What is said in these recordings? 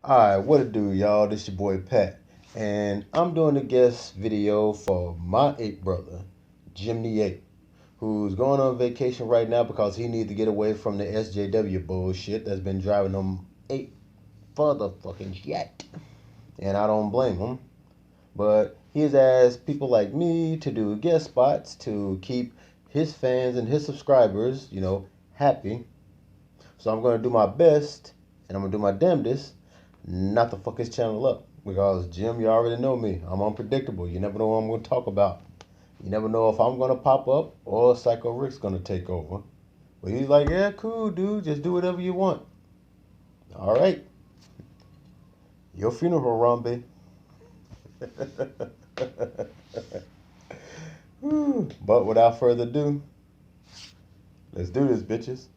Alright, what it do, y'all? This your boy Pat. And I'm doing a guest video for my ape brother, Jim the Ape, who's going on vacation right now because he needs to get away from the SJW bullshit that's been driving him ape further fucking yet. And I don't blame him. But he's asked people like me to do guest spots to keep his fans and his subscribers, happy. So I'm gonna do my best and I'm gonna do my damnedest not to fuck his channel up. Because Jim, you already know me. I'm unpredictable. You never know what I'm gonna talk about. You never know if I'm gonna pop up or Psycho Rick's gonna take over. But he's like, yeah, cool, dude. Just do whatever you want. All right. Your funeral, Harambe. But without further ado, let's do this, bitches.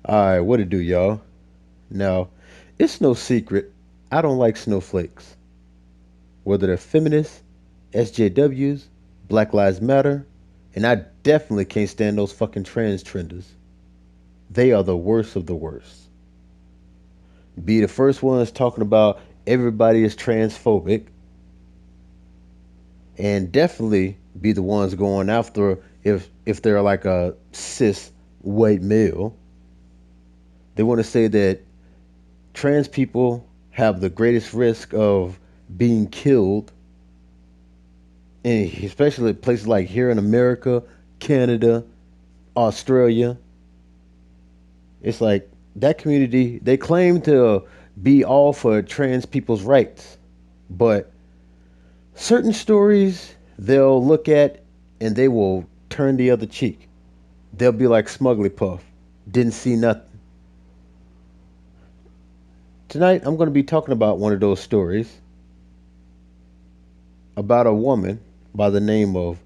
All right, what it do, y'all? Now, it's no secret. I don't like snowflakes. Whether they're feminists, SJWs, Black Lives Matter, and I definitely can't stand those fucking trenders. They are the worst of the worst. Be the first ones talking about everybody is transphobic, and definitely be the ones going after if they're like a cis white male. They want to say that trans people have the greatest risk of being killed, and especially places like here in America, Canada, Australia. It's like that community, they claim to be all for trans people's rights, but certain stories they'll look at and they will turn the other cheek. They'll be like Smugly Puff, didn't see nothing. Tonight I'm going to be talking about one of those stories about a woman by the name of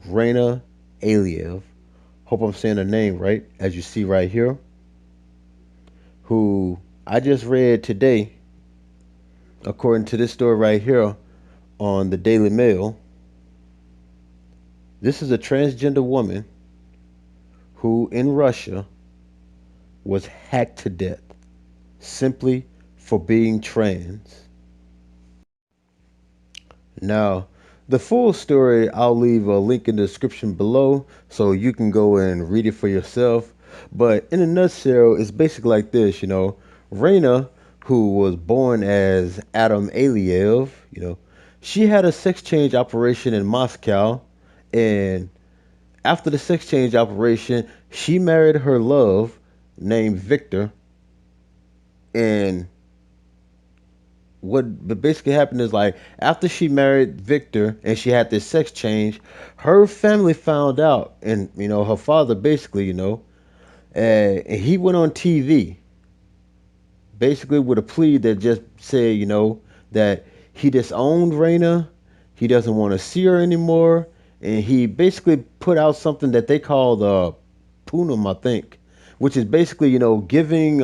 Raina Aliev. Hope I'm saying her name right, as you see right here, who I just read today, according to this story right here on the Daily Mail. This is a transgender woman who in Russia was hacked to death simply for being trans. Now, the full story, I'll leave a link in the description below so you can go and read it for yourself. But in a nutshell, it's basically like this. Raina, who was born as Adam Aliev, she had a sex change operation in Moscow. And after the sex change operation, she married her love named Victor. And what basically happened is, like, after she married Victor and she had this sex change, her family found out, and her father basically, and he went on TV basically with a plea that just said, that he disowned Raina, he doesn't want to see her anymore, and he basically put out something that they called Punam, I think, which is basically, giving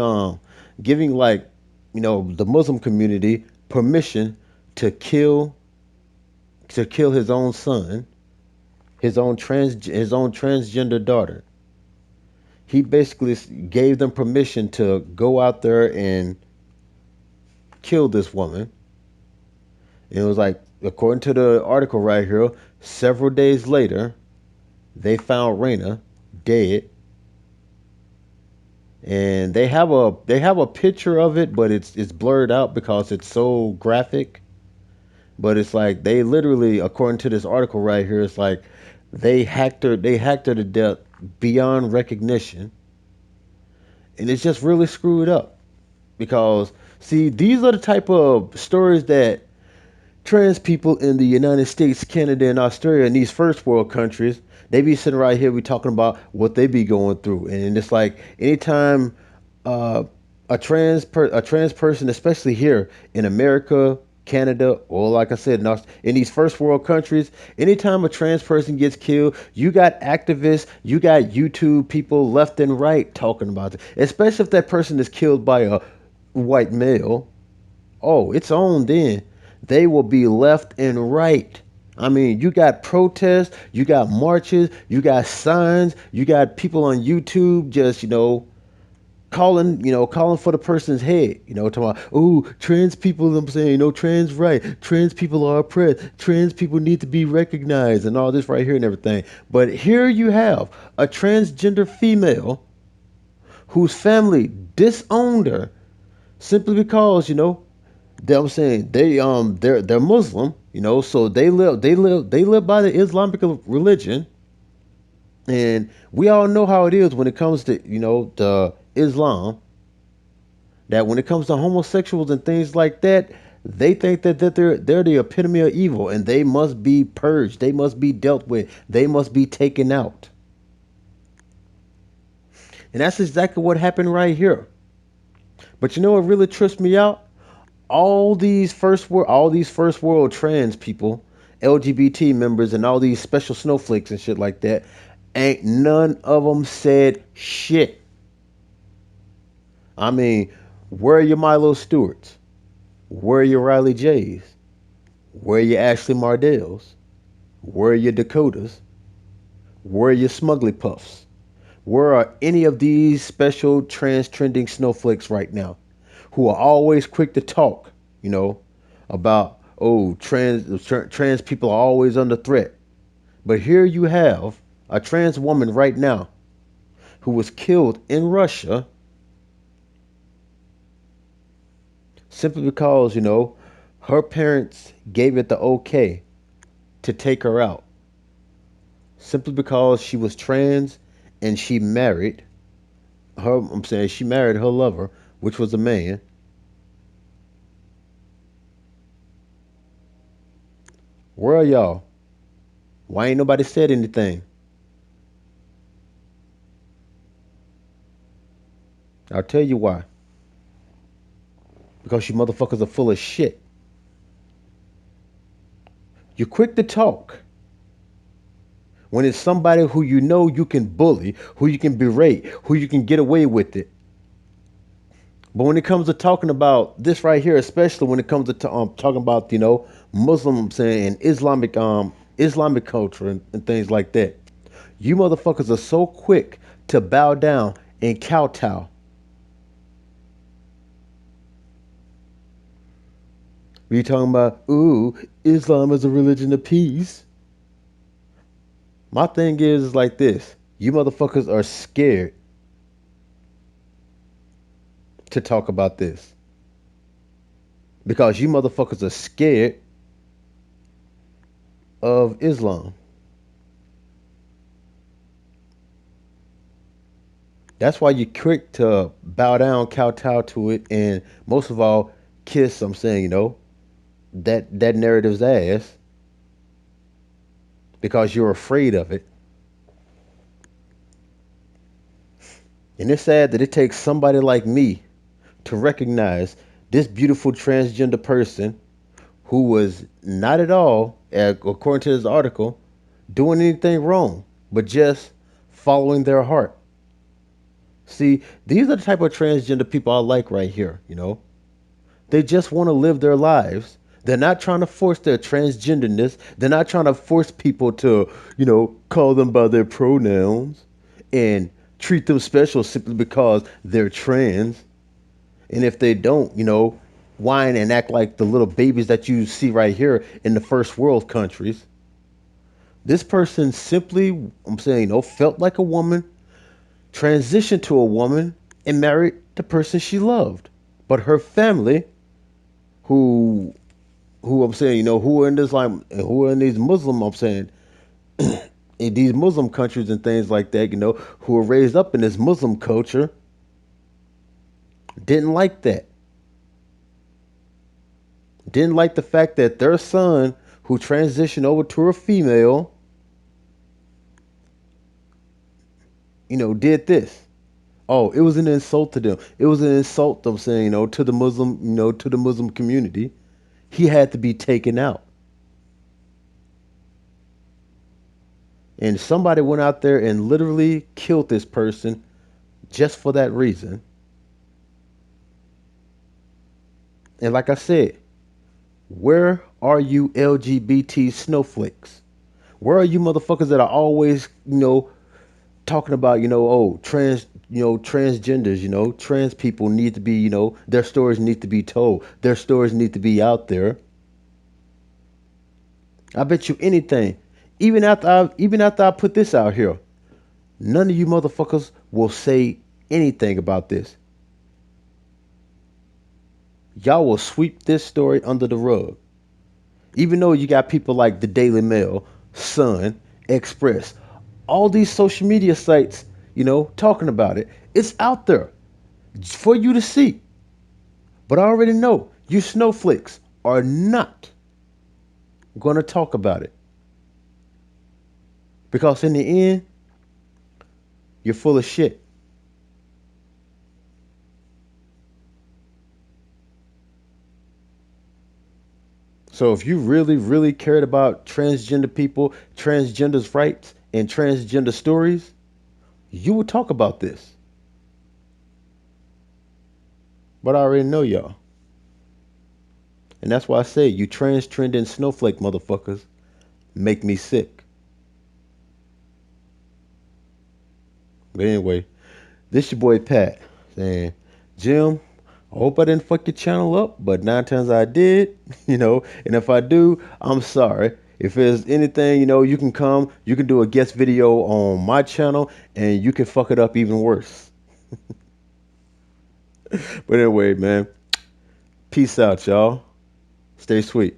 like, the Muslim community permission to kill his own son, his own transgender daughter. He basically gave them permission to go out there and kill this woman. And it was like, according to the article right here, several days later, they found Raina dead. And they have a picture of it, but it's blurred out because it's so graphic. But it's like they literally, according to this article right here, it's like they hacked her to death beyond recognition. And it's just really screwed up because, see, these are the type of stories that trans people in the United States, Canada, and Australia, and these first world countries, they be sitting right here, we talking about what they be going through. And it's like anytime uh, a trans person, especially here in America, Canada, or like I said, in these first world countries, anytime a trans person gets killed, you got activists, you got YouTube people left and right talking about it. Especially if that person is killed by white male, oh, it's on then. They will be left and right. I mean, you got protests, you got marches, you got signs, you got people on YouTube just, calling, calling for the person's head, talking about, oh, trans people, I'm saying, trans right, trans people are oppressed, trans people need to be recognized, and all this right here and everything. But here you have a transgender female whose family disowned her simply because, I'm saying they're Muslim, so they live by the Islamic religion, and we all know how it is when it comes to the Islam, that when it comes to homosexuals and things like that, they think that they're the epitome of evil and they must be purged, they must be dealt with, they must be taken out. And that's exactly what happened right here. But you know what really trips me out? All these first world trans people, LGBT members, and all these special snowflakes and shit like that, ain't none of them said shit. I mean, where are your Milo Stewarts? Where are your Riley J's? Where are your Ashley Mardells? Where are your Dakotas? Where are your Smugly Puffs? Where are any of these special trans trending snowflakes right now, who are always quick to talk, you know, about, oh, trans people are always under threat. But here you have a trans woman right now who was killed in Russia simply because, her parents gave it the okay to take her out. Simply because she was trans and she married her lover, which was a man. Where are y'all? Why ain't nobody said anything? I'll tell you why. Because you motherfuckers are full of shit. You're quick to talk when it's somebody who you can bully, who you can berate, who you can get away with it. But when it comes to talking about this right here, especially when it comes to talking about Muslim, and Islamic culture and things like that, you motherfuckers are so quick to bow down and kowtow. We talking about, ooh, Islam is a religion of peace. My thing is like this: you motherfuckers are scared to talk about this because you motherfuckers are scared of Islam. That's why you're quick to bow down, kowtow to it, and most of all, kiss. I'm saying, that narrative's ass because you're afraid of it. And it's sad that it takes somebody like me to recognize this beautiful transgender person who was not at all, according to this article, doing anything wrong, but just following their heart. See, these are the type of transgender people I like right here. They just want to live their lives. They're not trying to force their transgenderness. They're not trying to force people to, call them by their pronouns and treat them special simply because they're trans. And if they don't, whine and act like the little babies that you see right here in the first world countries. This person simply, felt like a woman, transitioned to a woman, and married the person she loved. But her family, who who are in this, like, who are in these Muslim, in these Muslim countries and things like that, who were raised up in this Muslim culture, didn't like that. Didn't like the fact that their son, who transitioned over to a female, did this. Oh, it was an insult to them. It was an insult, to the Muslim, to the Muslim community. He had to be taken out. And somebody went out there and literally killed this person just for that reason. And like I said, where are you LGBT snowflakes? Where are you motherfuckers that are always, talking about, oh, transgenders, trans people need to be, their stories need to be told. Their stories need to be out there. I bet you anything. Even after I put this out here, none of you motherfuckers will say anything about this. Y'all will sweep this story under the rug. Even though you got people like the Daily Mail, Sun, Express, all these social media sites, talking about it. It's out there for you to see. But I already know you snowflakes are not going to talk about it. Because in the end, you're full of shit. So if you really, really cared about transgender people, transgenders' rights, and transgender stories, you would talk about this. But I already know y'all. And that's why I say you trans trending snowflake motherfuckers make me sick. But anyway, this your boy Pat saying, Jim, I hope I didn't fuck your channel up, but 9 times I did, and if I do, I'm sorry. If there's anything, you can come, you can do a guest video on my channel, and you can fuck it up even worse. But anyway, man, peace out, y'all. Stay sweet.